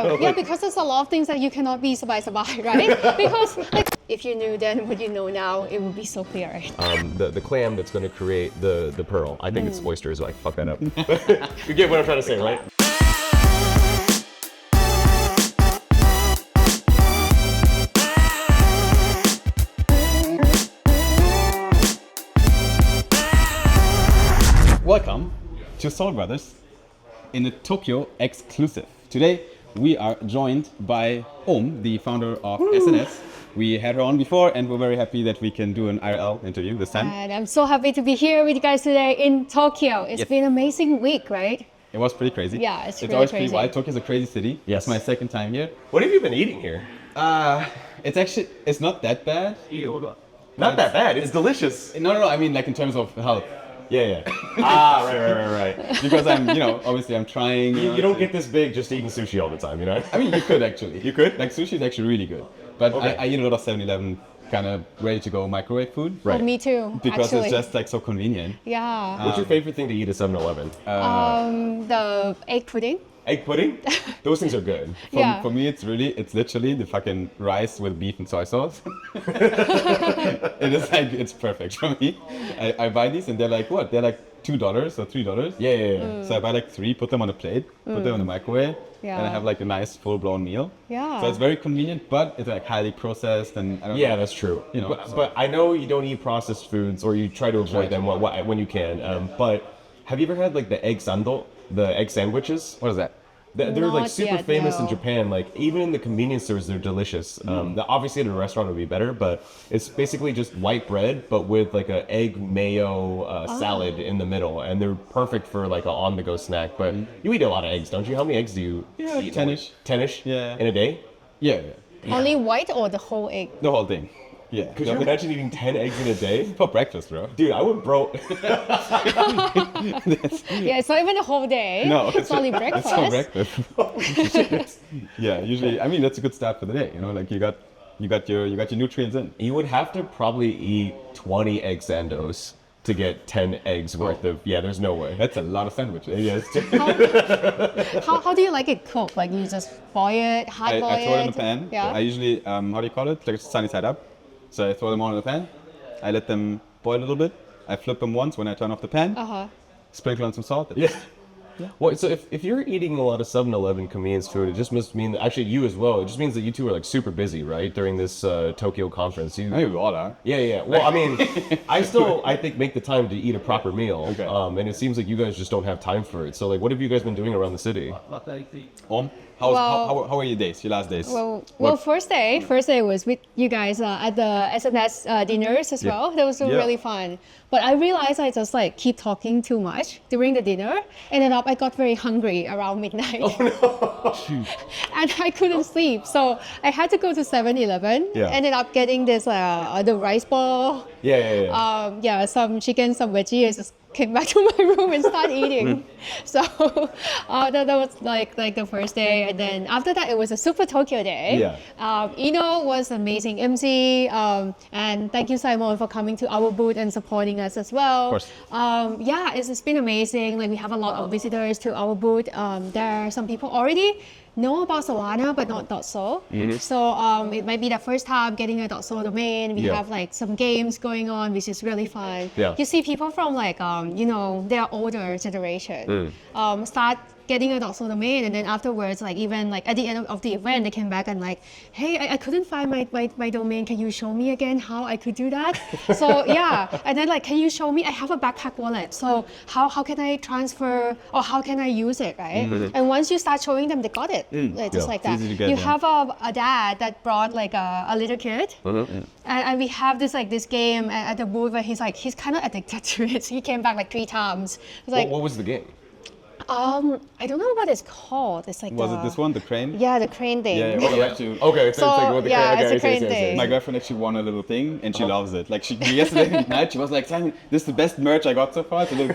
Yeah, because there's a lot of things that you cannot be sabay-sabay, right? Because like, if you knew then what you know now, it would be so clear. The clam that's going to create the pearl. I think it's oysters. I fuck that up. You get what I'm trying to say, right? Welcome to Soul Brothers in a Tokyo exclusive. Today we are joined by AOM, the founder of SNS. We had her on before and we're very happy that we can do an IRL interview this time. And I'm so happy to be here with you guys today in Tokyo. It's been an amazing week, right? It was pretty crazy. Yeah, it's really always crazy. pretty wild. Tokyo's a crazy city. Yes. It's my second time here. What have you been eating here? It's not that bad. Not that bad. It's delicious. No, I mean like in terms of health. Yeah. Right. Because obviously I'm trying. You don't get this big just eating sushi all the time, you know? I mean, you could actually. You could? Like sushi is actually really good. But Okay. I eat a lot of 7-Eleven kind of ready to go microwave food. Right. Oh, me too, Because actually. it's just like so convenient. Yeah. What's your favorite thing to eat at 7-Eleven? The egg pudding. Egg pudding? Those things are good. For me, it's literally the fucking rice with beef and soy sauce. It's perfect for me. I buy these and they're like, what? They're like $2 or $3. Yeah. So I buy like 3, put them on a plate, put them in the microwave, Yeah. and I have like a nice full-blown meal. Yeah. So it's very convenient, but it's like highly processed and I don't Yeah, know. that's true. You know, but I know you don't eat processed foods, or you try to avoid them when you can. But have you ever had like the egg sando, the egg sandwiches? What is that? They're like Not super yet, famous in no. Japan. Like even in the convenience stores, they're delicious. Obviously at a restaurant would be better, but it's basically just white bread, but with like an egg mayo salad in the middle, and they're perfect for like an on-the-go snack. But you eat a lot of eggs, don't you? How many eggs do you eat? 10-ish. 10-ish? Yeah. In a day? Yeah. Only white or the whole egg? The whole thing. Yeah. Could you imagine eating 10 eggs in a day? For breakfast, bro. Dude, I would broke. Yeah, it's not even a whole day. No, it's only breakfast. It's for breakfast. Yeah, usually. I mean, that's a good start for the day. You know, like you got your nutrients in. You would have to probably eat 20 egg sandos to get 10 eggs worth of. Yeah, there's no way. That's a lot of sandwiches. Yes. How do you like it cooked? Like you just boil it, hard boil it? I throw it in the pan. Yeah. I usually, how do you call it? Like sunny side up. So I throw them all in the pan. I let them boil a little bit. I flip them once when I turn off the pan. Sprinkle on some salt. Yeah. Well, so if you're eating a lot of 7-Eleven convenience food, it just must mean that, actually you as well, it just means that you two are like super busy, right? During this Tokyo conference. I mean, we all are. Yeah. Well, I mean, I think make the time to eat a proper meal. Okay. And it seems like you guys just don't have time for it. So like, what have you guys been doing around the city? How are your days? Your last days? Well, first day was with you guys at the SNS dinners as well. That was really fun. But I realized I just like keep talking too much during the dinner. Ended up I got very hungry around midnight. Oh no! And I couldn't sleep, so I had to go to 7-Eleven. Yeah. Ended up getting this the rice ball. Yeah. Some chicken, some veggie. I just came back to my room and started eating. So that was like the first day, and then after that it was a super Tokyo day. Yeah. Eno was amazing MC, and thank you Simon for coming to our booth and supporting us as well. Of course. It's been amazing. Like we have a lot of visitors to our booth. There are some people already know about Solana but not .so. So it might be the first time getting a .so domain. We have like some games going on, which is really fun. Yeah. You see people from like their older generation start getting a .so domain, and then afterwards, like even like at the end of the event, they came back and like, hey, I couldn't find my domain. Can you show me again how I could do that? So yeah, and then like, can you show me? I have a backpack wallet. So how can I transfer or how can I use it, right? And once you start showing them, they got it. Just like that. Easy to get, you have a dad that brought like a little kid, and we have this game at the booth where he's kind of addicted to it. So he came back like 3 times. It's like, What was the game? I don't know what it's called. It's like Was it this one, the crane? Yeah, the crane thing. Yeah. Well, actually, Okay, So, like, yeah, it's a crane thing. my girlfriend actually won a little thing, and she loves it. Like yesterday night, she was like, "Simon, this is the best merch I got so far." It's a little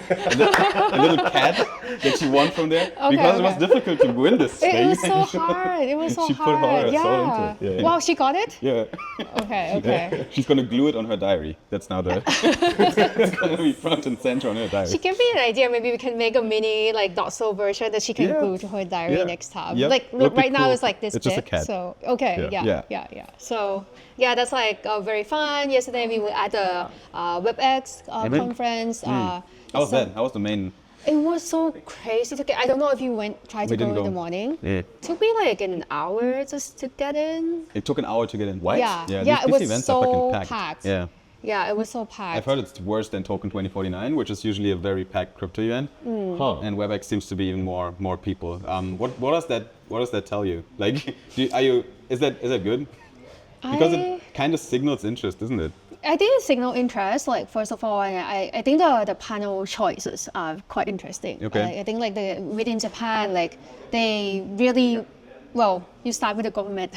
cat that she won from there because it was difficult to win this thing. It was so hard. It was so She hard. put her soul Yeah. into it. Yeah. Wow, she got it? Yeah. Okay. She's gonna glue it on her diary. That's now the. It's gonna be front and center on her diary. She gave me an idea. Maybe we can make a mini like .so version that she can Yeah. glue to her diary Yeah. next time. Yep. Like Would be right now cool. it's like this It's just a big. cat. So okay, Yeah. yeah. So yeah, that's like very fun. Yesterday we were at the WebEx conference. How was that? How was the main? It was so crazy to get. I don't know if you tried to We go didn't in the go. morning. Yeah. Took me like an hour just to get in. It took an hour to get in. What? Yeah, these it was events are so fucking packed. Yeah. Yeah, it was so packed. I've heard it's worse than Token 2049, which is usually a very packed crypto event. Huh. And WebEx seems to be even more people. What does that tell you? Like, is that good? Because it kind of signals interest, isn't it? I think it signal interest. Like first of all, I think the panel choices are quite interesting. Okay. I think like within Japan, like they really, well, you start with the government.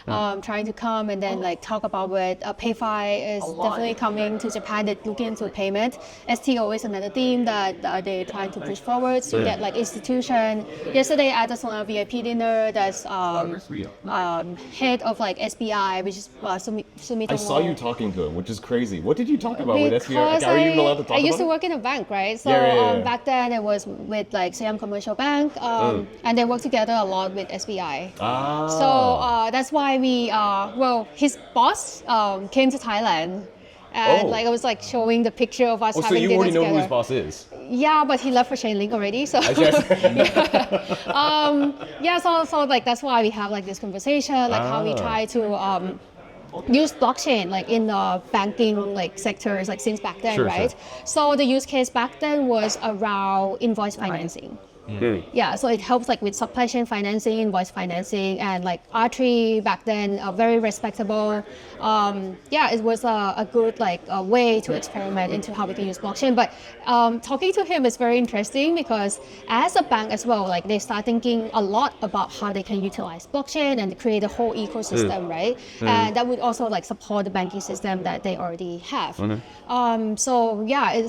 Trying to come and then like talk about it. PayFi is definitely coming to Japan. They're looking into payment. STO is another theme that they're trying to push forward to get like institution. Yesterday at the Solana VIP dinner, there's head of like SBI, which is Sumitomo. I saw you talking to him, which is crazy. What did you talk about with SBI? Because Are you even allowed to talk I used about to it? work in a bank, right? So Yeah. back then it was with like Siam Commercial Bank, and they work together a lot with SBI. So that's why his boss came to Thailand. And like I was like showing the picture of us Oh, so having you dinner already know together. who his boss is? Yeah, but he left for Chainlink already. So so like that's why we have like this conversation, like how we try to use blockchain like in the banking like sectors like since back then, Sure, right? sure. So the use case back then was around invoice financing. Yeah, so it helps like with supply chain financing, invoice financing, and like R3 back then, very respectable. It was a good like a way to experiment into how we can use blockchain. But talking to him is very interesting because as a bank as well, like they start thinking a lot about how they can utilize blockchain and create a whole ecosystem, right? And that would also like support the banking system that they already have.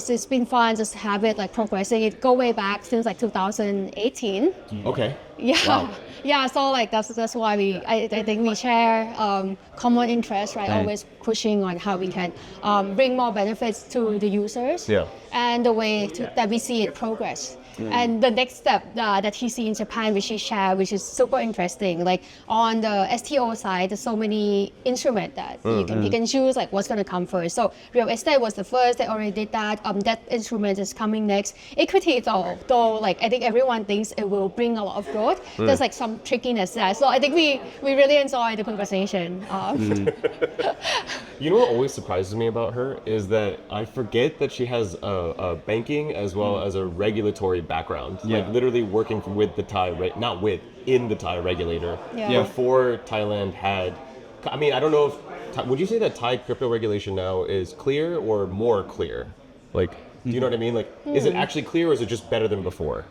It's been fun just to have it like progressing. It go way back since like 2018. Okay. Yeah, Wow. yeah. So like that's why I think we share common interest, right? Always pushing on how we can bring more benefits to the users. Yeah. And the way that we see it progress. And the next step that he see in Japan, which he shared, which is super interesting. Like on the STO side, there's so many instruments that you can pick and choose, like what's going to come first. So real estate was the first; they already did that. That instrument is coming next. Equity, though, like I think everyone thinks it will bring a lot of growth. There's like some trickiness there. So I think we really enjoy the conversation. You know what always surprises me about her is that I forget that she has a banking as well as a regulatory background. Yeah. Like literally working with the Thai, in the Thai regulator. Yeah. Before Thailand had, I mean, I don't know if, would you say that Thai crypto regulation now is clear or more clear? Like, do you know what I mean? Like, is it actually clear or is it just better than before?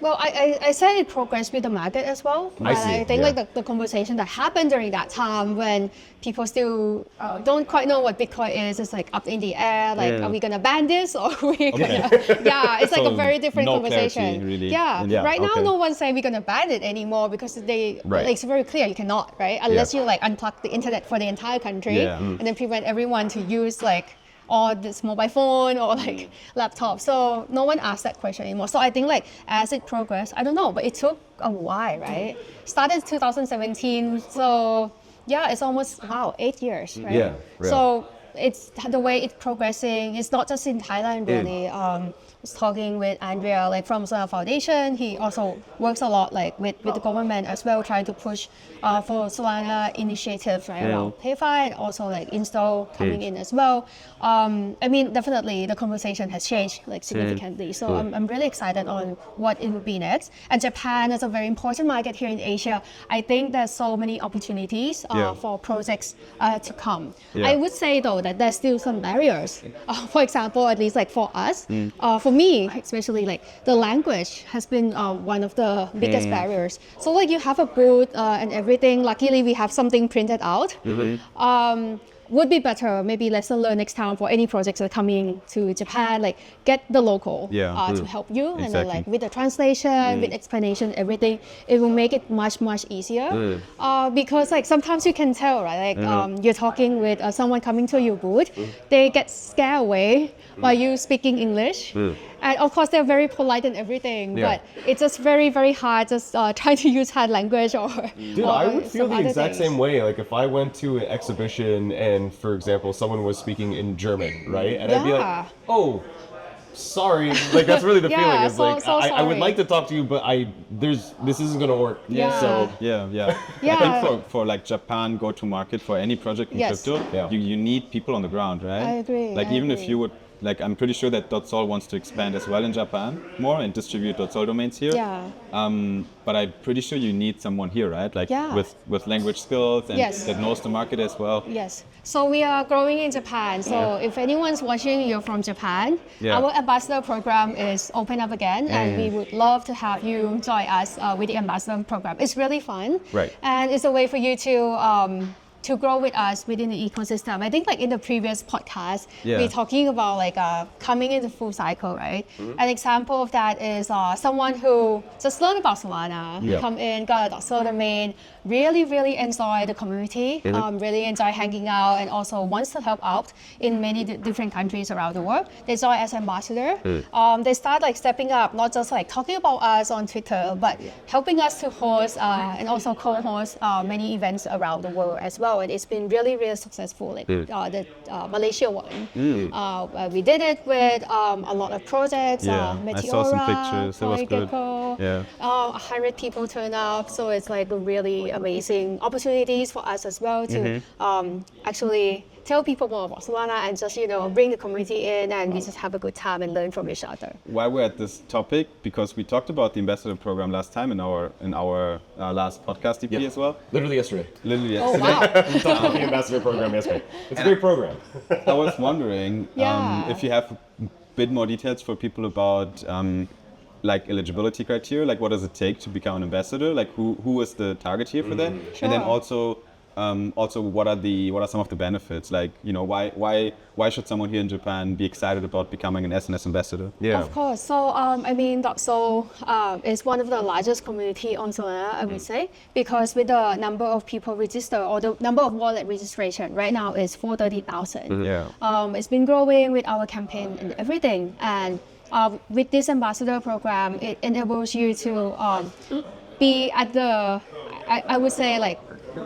Well, I said it progressed with the market as well. I see, I think yeah. like the conversation that happened during that time when people still don't quite know what Bitcoin is like up in the air. Like, are we gonna ban this or are we gonna? Yeah, it's like So a very different no conversation. clarity, really. Yeah. Right now, okay. no one's saying we're gonna ban it anymore because Right. like, it's very clear you cannot, right? Unless you like unplug the internet for the entire country Yeah. and then prevent everyone to use like or this mobile phone or like laptop. So no one asked that question anymore. So I think like as it progressed, I don't know, but it took a while, right? Started 2017. So yeah, it's almost, 8 years, right? Yeah. So it's the way it's progressing. It's not just in Thailand really. I was talking with Andrea like from Solana Foundation. He also works a lot like with the government as well, trying to push for Solana initiatives right around PayFi and also like install coming in as well. I mean, definitely the conversation has changed like significantly. So I'm really excited on what it will be next. And Japan is a very important market here in Asia. I think there's so many opportunities for projects to come. I would say though that there's still some barriers. For example, at least like for us, for me especially, like the language has been one of the biggest barriers. So like you have a booth and everything. Luckily we have something printed out. Would be better, maybe lesson learned next time for any projects that are coming to Japan, like get the local to help you. And then like with the translation, with explanation, everything, it will make it much easier. Because like sometimes you can tell, right? Like you're talking with someone coming to your booth, they get scared away while you speaking English. And of course, they're very polite and everything, Yeah. but it's just very, very hard just trying to use hard language or. Dude, or I would feel some the other exact things. same way. Like if I went to an exhibition and, for example, someone was speaking in German, right? And I'd be Yeah. like, oh, sorry. Like that's really the Yeah, feeling. Is so- like so I would sorry. like to talk to you, but this isn't gonna work. Yeah. So Yeah. Yeah. I think for like Japan go to market for any project in Yes. crypto, Yeah. you need people on the ground, right? I agree, Like I even if agree. you would, like I'm pretty sure that .sol wants to expand as well in Japan more and distribute .sol domains here. Yeah. But I'm pretty sure you need someone here, right? Like Yeah. with language skills and Yes. that knows the market as well. Yes. So we are growing in Japan. So if anyone's watching, you're from Japan, Yeah. our ambassador program is open up again, and we would love to have you join us with the ambassador program. It's really fun, Right. and it's a way for you to grow with us within the ecosystem. I think like in the previous podcast, Yeah. we're talking about like coming into full cycle, right? An example of that is someone who just learned about Solana, Yeah. come in, got a .sol domain, really enjoy the community, really enjoy hanging out, and also wants to help out in many different countries around the world. They join as ambassador. They start like stepping up, not just like talking about us on Twitter, but helping us to host and also co-host many events around the world as well. And it's been really successful. Like the Malaysia one, we did it with a lot of projects. Yeah, I saw some pictures. It was good. Yeah. 100 people turn up, so it's like a really amazing opportunities for us as well to actually tell people more about Solana and just bring the community in, and we just have a good time and learn from each other. While we're at this topic, because we talked about the ambassador program last time in our last podcast EP as well. Literally yesterday. Literally, Oh yesterday. wow! We talked about the ambassador program yesterday. It's a great program. I was wondering Yeah. if you have a bit more details for people about like eligibility criteria, like what does it take to become an ambassador, like who is the target here for that, and then Sure. also what are some of the benefits, like why should someone here in Japan be excited about becoming an SNS ambassador? Yeah. Of course. So, I mean, .sol is one of the largest community on Solana, I would say, because with the number of people registered or the number of wallet registration right now is 430,000. Yeah. It's been growing with our campaign and everything. And with this ambassador program, it enables you to be at the, I would say, like,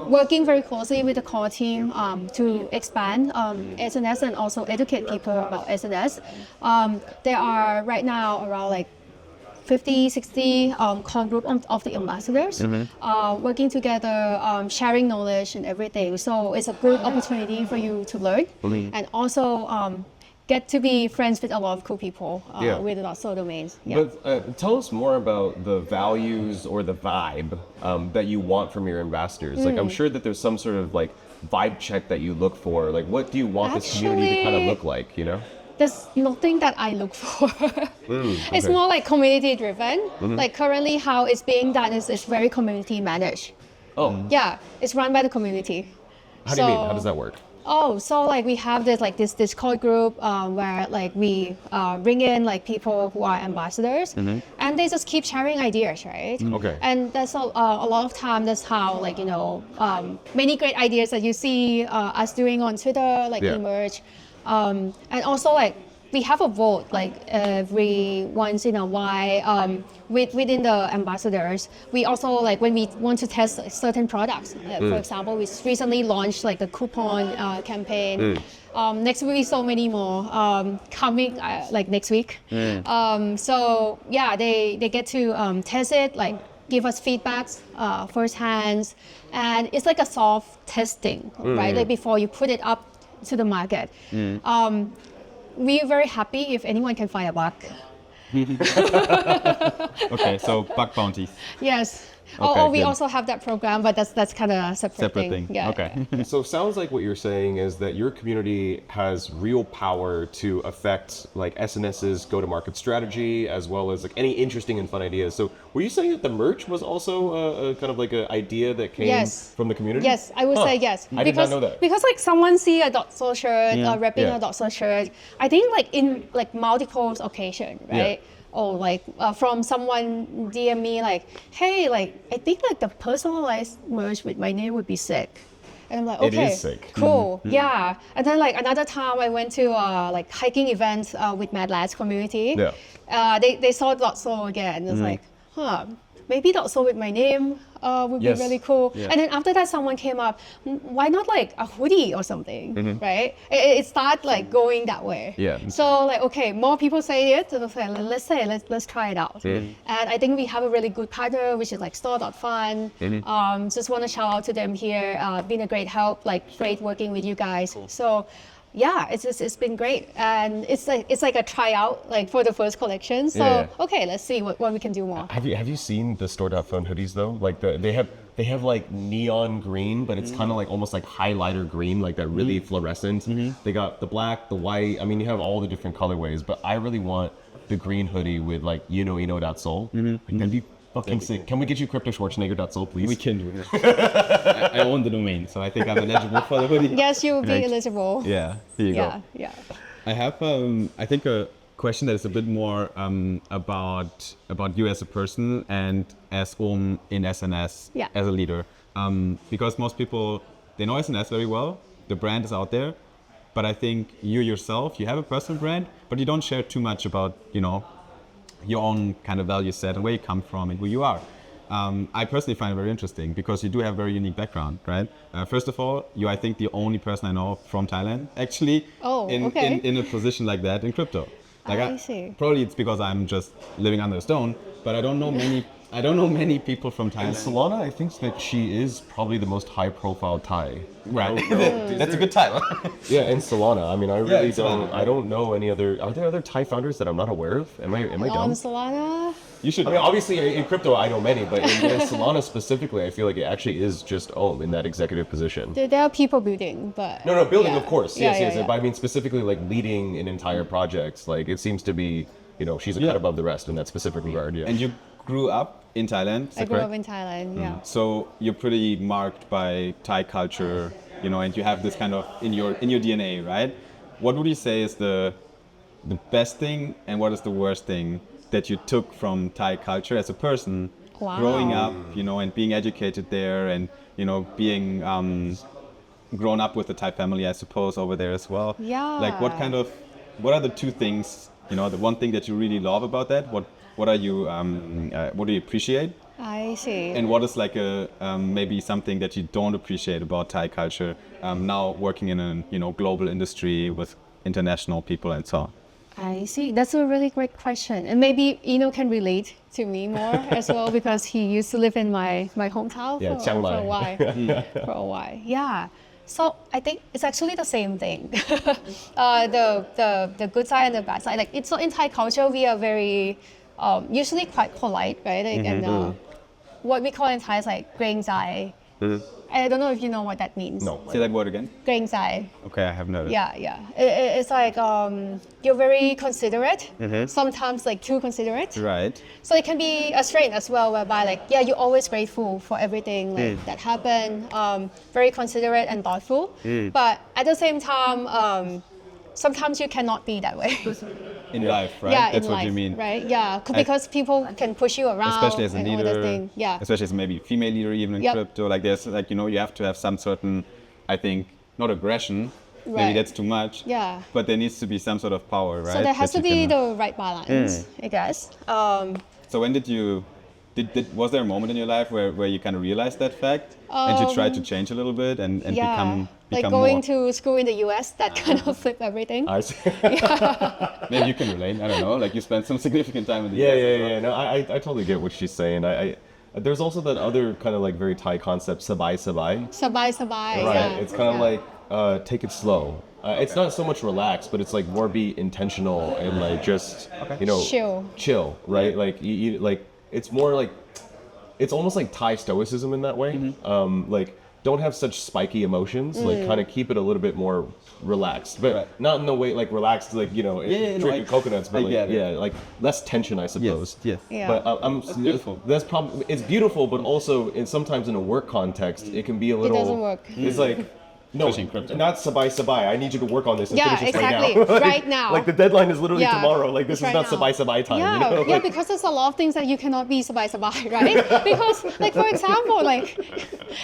working very closely with the core team to expand SNS and also educate people about SNS. There are right now around like 50, 60 core group of the ambassadors working together, sharing knowledge and everything. So it's a good opportunity for you to learn and also get to be friends with a lot of cool people with the .sol domains. Yeah. But tell us more about the values or the vibe that you want from your ambassadors. Like, I'm sure that there's some sort of like vibe check that you look for. Like, what do you want this community to kind of Actually- look like? You know? There's nothing that I look for. It's okay. more like community driven. Like currently how it's being done is it's very community managed. Oh, Yeah, it's run by the community. how do you mean? How does that work? Oh, so like we have this Discord group where like we bring in like people who are ambassadors, and they just keep sharing ideas, right? Okay. And that's a lot of time. That's how like many great ideas that you see us doing on Twitter like Yeah. emerge, and also like we have a vote like every once in a while within the ambassadors. We also like when we want to test certain products. For example, we recently launched like the coupon campaign. Next week, so many more coming like next week. So yeah, they get to test it, like give us feedbacks firsthand, and it's like a soft testing, right? Like before you put it up to the market. We're very happy if anyone can find a bug. Okay, so bug bounties. Yes. Okay, we good. also have that program, but that's kind of a separate Thing. Yeah. Okay. So it sounds like what you're saying is that your community has real power to affect like SNS's go-to-market strategy as well as like any interesting and fun ideas. So were you saying that the merch was also a kind of like an idea that came Yes. from the community? Yes, I would Huh. say yes. I did not know that. Because like someone see a .sol shirt, repping Yeah. a .sol shirt, I think like in like multiple occasions, right? Or like from someone DM me like, hey, like I think like the personalized merch with my name would be sick. And I'm like, It okay, is sick. cool, yeah. And then like another time I went to like hiking events with Mad Lads community. Yeah. They saw .so again. It's like, maybe .so with my name would Yes. be really cool. Yeah. And then after that, someone came up, why not like a hoodie or something, right? It started like going that way. Yeah. So like, okay, more people say it. So let's try it out. And I think we have a really good partner, which is like store.fun. Just want to shout out to them here. Been a great help, like great working with you guys. So yeah, it's been great, and it's like a tryout like for the first collection. So Yeah. okay, let's see what we can do more. Have you seen the store.fun hoodies though? Like they have like neon green, but it's kind of like almost like highlighter green, like that really fluorescent. They got the black, the white. I mean, you have all the different colorways, but I really want the green hoodie with like Eno.sol. Like, that'd be fucking sick. Can we get you crypto.schwarzenegger.sol, please? We can do it. I own the domain, so I think I'm eligible for the hoodie. Yes, you will be Right. eligible. Yeah, here you Yeah, go. yeah. I have, I think, a question that is a bit more about you as a person and as in SNS Yeah. as a leader. Because most people, they know SNS very well, the brand is out there, but I think you yourself, you have a personal brand, but you don't share too much about, your own kind of value set and where you come from and who you are. I personally find it very interesting because you do have a very unique background, right? First of all, I think the only person I know from Thailand actually in a position like that in crypto. Like I see. Probably it's because I'm just living under a stone, but I don't know many people from And Thailand. Solana, I think that she is probably the most high-profile Thai. Right. That's a good time. Yeah, and Solana. I mean, I really it's Solana. I don't know any other. Are there other Thai founders that I'm not aware of? Am I On dumb? Solana, You should. I mean, obviously in crypto I know many, but in Solana specifically, I feel like it actually is just Om in that executive position. there are people building, but No, building, yeah. of course. Yeah, Yes, yeah, yes. yeah. But I mean, specifically like leading an entire project. Like it seems to be, she's a cut above the rest in that specific regard. Yeah. And you grew up in Thailand, is I that grew correct? up in Thailand. Yeah. So you're pretty marked by Thai culture, and you have this kind of in your DNA, right? What would you say is the best thing and what is the worst thing that you took from Thai culture as a person Wow. growing up, and being educated there and, being grown up with the Thai family, I suppose, over there as well. Yeah. Like what are the two things, the one thing that you really love about that? What do you appreciate? I see. And what is like maybe something that you don't appreciate about Thai culture now working in a global industry with international people and so on? I see. That's a really great question. And maybe Eno can relate to me more as well because he used to live in my hometown Yeah, for Chiang Mai. a while. For a while. Yeah. So I think it's actually the same thing. The good side and the bad side. Like it's in Thai culture we are very usually quite polite, right? Like, and what we call in Thai is like greng zai. I don't know if you know what that means. No. Say that word again. Greng zai. Okay, I have noticed. Yeah. It's like you're very considerate. Sometimes like too considerate. Right. So it can be a strain as well, whereby like you're always grateful for everything like that happened. Very considerate and thoughtful. But at the same time, sometimes you cannot be that way. In life, right? Yeah, That's in what life, you mean. right? Yeah, because people can push you around, Especially as a and all leader, that thing. Yeah. especially as maybe female leader, even in Yep. crypto. Like there's like you have to have some certain, I think, not aggression. Maybe Right. that's too much. Yeah. But there needs to be some sort of power, right? So there has that to you be can- the right balance, I guess. So when did you? Was there a moment in your life where you kind of realized that fact and you tried to change a little bit and Yeah, become like going more? to school in the US, that kind of flipped everything. I see. Maybe you can relate. I don't know. Like you spent some significant time in the Yeah, US. yeah. No, I totally get what she's saying. I there's also that other kind of like very Thai concept, sabai. Sabai, Right. yeah. It's kind of yeah. like take it slow. It's not so much relaxed, but it's like more be intentional and like just chill, right? Like you like it's more like it's almost like Thai stoicism in that way. Like don't have such spiky emotions. Like kind of keep it a little bit more relaxed, but not in the way like relaxed, like drinking coconuts, but like less tension, I suppose. Yes. Yeah. But That's beautiful. That's probably it's beautiful, but also sometimes in a work context, it can be a little. doesn't work. It's like No, especially in crypto. not sabai. I need you to work on this and Yeah, finish this exactly. right now. Right now. Like the deadline is literally Yeah, tomorrow. Like this it's is right not now. sabai time. Yeah, You know? yeah, Like, because there's a lot of things that you cannot be sabai, right? Because, like, for example, like,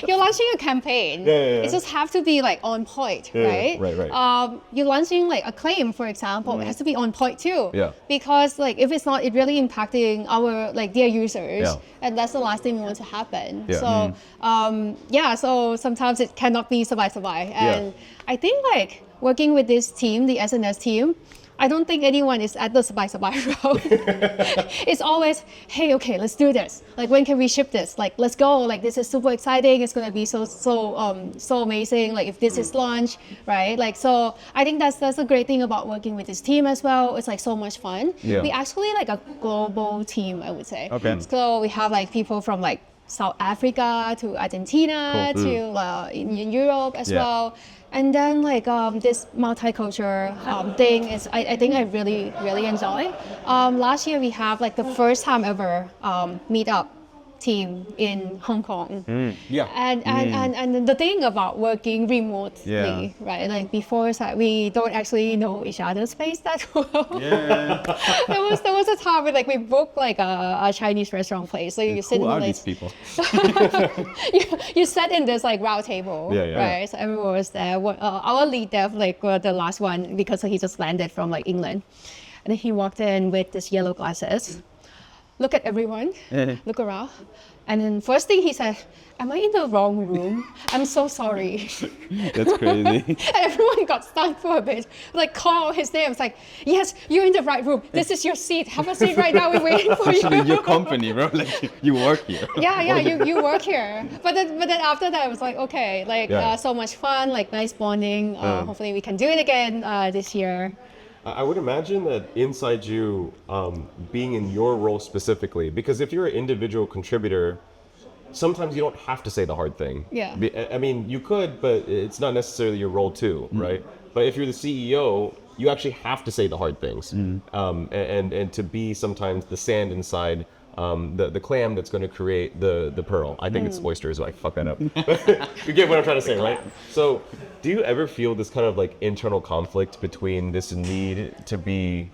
you're launching a campaign. Yeah. It just have to be, like, on point, Yeah, right? right. You're launching, like, a claim, for example. It has to be on point, too. Yeah. Because, like, if it's not, it really impacting our, like, dear users. Yeah. And that's the last thing we want to happen. Yeah. So, so sometimes it cannot be sabai. And I think, like, working with this team, the SNS team, I don't think anyone is at the sabai road. It's always, hey, okay, let's do this. Like, when can we ship this? Like, let's go. Like, this is super exciting. It's gonna be so amazing. Like, if this is launched, right? Like, so I think that's a great thing about working with this team as well. It's like so much fun. Yeah. We actually like a global team, I would say. Okay. So we have like people from like South Africa to Argentina to in Europe as well. And then like this multicultural thing is I think I really enjoy. Last year we have like the first time ever meetup team in Hong Kong. Yeah. And the thing about working remotely, right? Like before is that we don't actually know each other's face that well. Yeah. there was a time where like we booked like a Chinese restaurant place. So you sit Who in are the these people? you sat in this like round table, right? So everyone was there. Our lead dev like were the last one because he just landed from like England, and then he walked in with this yellow glasses. Look at everyone, look around. And then first thing he said, am I in the wrong room? I'm so sorry. That's crazy. And everyone got stunned for a bit. Like call his name. It's like, yes, you're in the right room. This is your seat. Have a seat right now. We're waiting for you. Actually, your company, bro. Like you work here. Yeah, you work here. But then after that, I was like, okay, like so much fun, like nice bonding. Hopefully we can do it again this year. I would imagine that inside you, being in your role specifically, because if you're an individual contributor, sometimes you don't have to say the hard thing. Yeah. I mean, you could, but it's not necessarily your role too, right? But if you're the CEO, you actually have to say the hard things, and to be sometimes the sand inside. The clam that's going to create the pearl. I think it's oyster, so I fuck that up. You get what I'm trying to say, right? So, do you ever feel this kind of like internal conflict between this need to be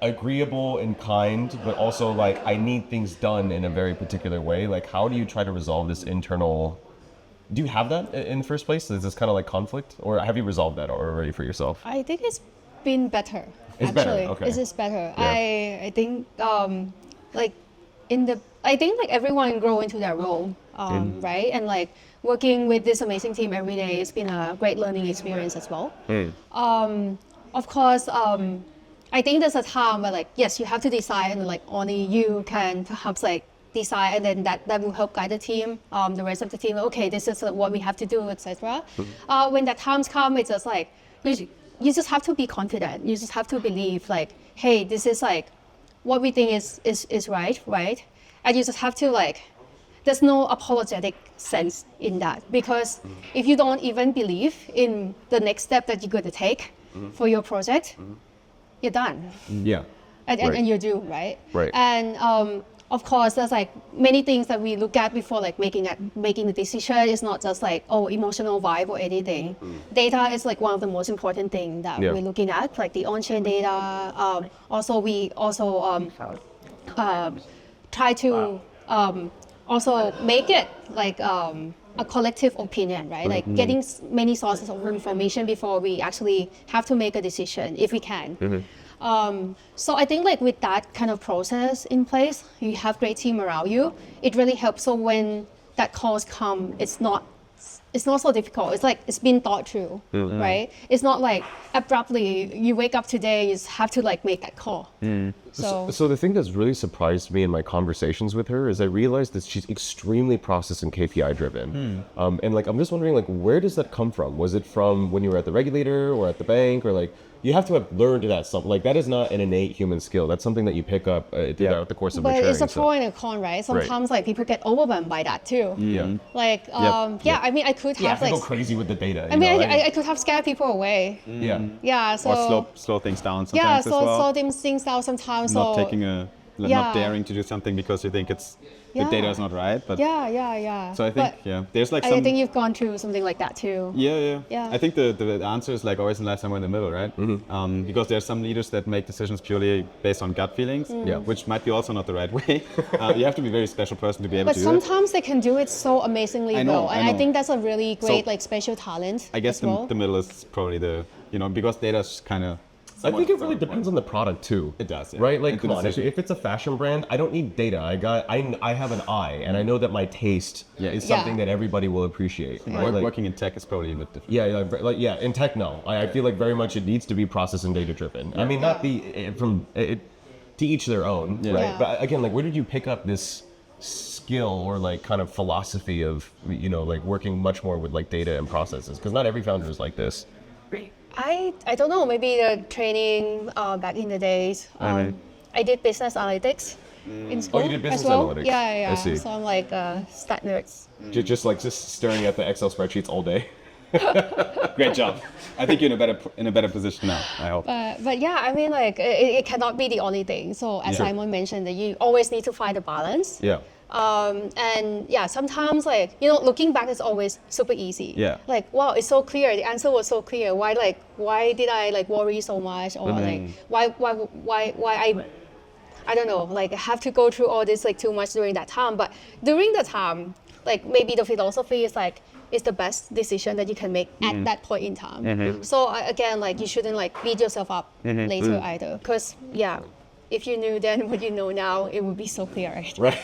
agreeable and kind, but also like I need things done in a very particular way? Like, how do you try to resolve this internal? Do you have that in the first place? Is this kind of like conflict, or have you resolved that already for yourself? I think it's been better. It's actually. better. Okay. It's better. Yeah. I think like I think like everyone grow into their role, right? And like working with this amazing team every day, it's been a great learning experience as well. Of course, I think there's a time where like, yes, you have to decide and like only you can perhaps like decide, and then that will help guide the team, the rest of the team. Okay, this is what we have to do, etc. When that times come, it's just like, you just have to be confident. You just have to believe like, hey, this is like, what we think is right? And you just have to like, there's no apologetic sense in that, because if you don't even believe in the next step that you're going to take for your project, you're done. Yeah. And you're due, right? Right. And of course, there's like many things that we look at before like making the decision. It's not just like, oh, emotional vibe or anything. Data is like one of the most important things that we're looking at, like the on-chain data. We try to also make it like a collective opinion, right? Like getting many sources of information before we actually have to make a decision, if we can. So I think like with that kind of process in place, you have great team around you. It really helps. So when that calls come, it's not so difficult. It's like it's been thought through, right? It's not like abruptly you wake up today, you just have to like make that call. So the thing that's really surprised me in my conversations with her is I realized that she's extremely process and KPI driven. And like I'm just wondering, like, where does that come from? Was it from when you were at the regulator or at the bank, or like you have to have learned that something like that is not an innate human skill. That's something that you pick up throughout the course of maturing. But it's a pro and a con, right? Sometimes like people get overwhelmed by that too. Like I mean I could have like go crazy with the data. I mean I could have scared people away. Yeah. So or slow things down sometimes as well. slow things down sometimes. Not taking a not daring to do something because you think it's the data is not right. But yeah. so I think there's like I some. think you've gone through something like that too. Yeah. I think the answer is like always in life somewhere in the middle, right? Because there's some leaders that make decisions purely based on gut feelings, which might be also not the right way. You have to be a very special person to be able But to do that. sometimes they can do it so amazingly well, and I think that's a really great like special talent. I guess as well. the middle is probably because data's kind of. I think it really depends on the product too. It does, yeah. Right? Like, And come on, if it's a fashion brand, I don't need data. I have an eye, and I know that my taste is something that everybody will appreciate. Right? Like, Working in tech is probably a bit different. In tech, no. I feel like very much it needs to be process and data driven. I mean, not to each their own, right? Yeah. But again, like, where did you pick up this skill or like kind of philosophy of like working much more with like data and processes? Because not every founder is like this. I don't know, maybe the training back in the days. I did business analytics in school. Oh, you did business as well. analytics? Yeah. I see. So I'm like stat nerds. Just staring at the Excel spreadsheets all day. Great job. I think you're in a better position now, I hope. But yeah, I mean, like it cannot be the only thing. So as Simon mentioned, that you always need to find a balance. Yeah. And sometimes like looking back is always super easy. Yeah. Like wow, it's so clear. The answer was so clear. Why did I like worry so much, or like why I don't know, like have to go through all this like too much during that time. But during the time, like maybe the philosophy is like it's the best decision that you can make at that point in time. So again, like you shouldn't like beat yourself up later either, because if you knew then what you know now, it would be so clear. Right.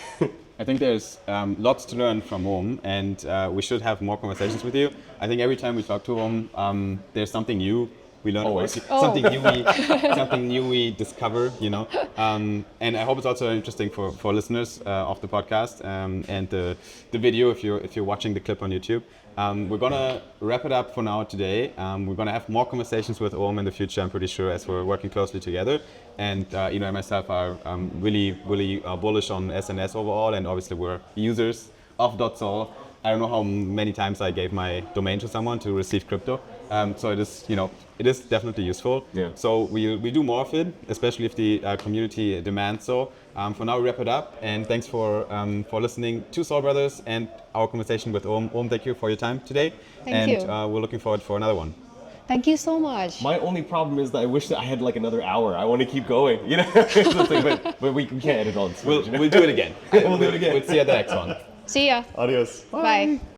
I think there's lots to learn from Om, and we should have more conversations with you. I think every time we talk to Om, there's something new we learn. Always. Something new we discover, And I hope it's also interesting for listeners of the podcast and the video if you're watching the clip on YouTube. We're gonna wrap it up for now today. We're gonna have more conversations with Om in the future, I'm pretty sure, as we're working closely together. And and myself are really bullish on SNS overall, and obviously we're users of .sol. I don't know how many times I gave my domain to someone to receive crypto. So it is definitely useful. Yeah. So we do more of it, especially if the community demands so. For now, we wrap it up, and thanks for listening to Sol Brothers and our conversation with Om. Om, thank you for your time today. Thank you. And we're looking forward for another one. Thank you so much. My only problem is that I wish that I had like another hour. I want to keep going, but we can't edit all this. We'll do it again. We'll do it again. We'll see you at the next one. See ya. Adios. Bye.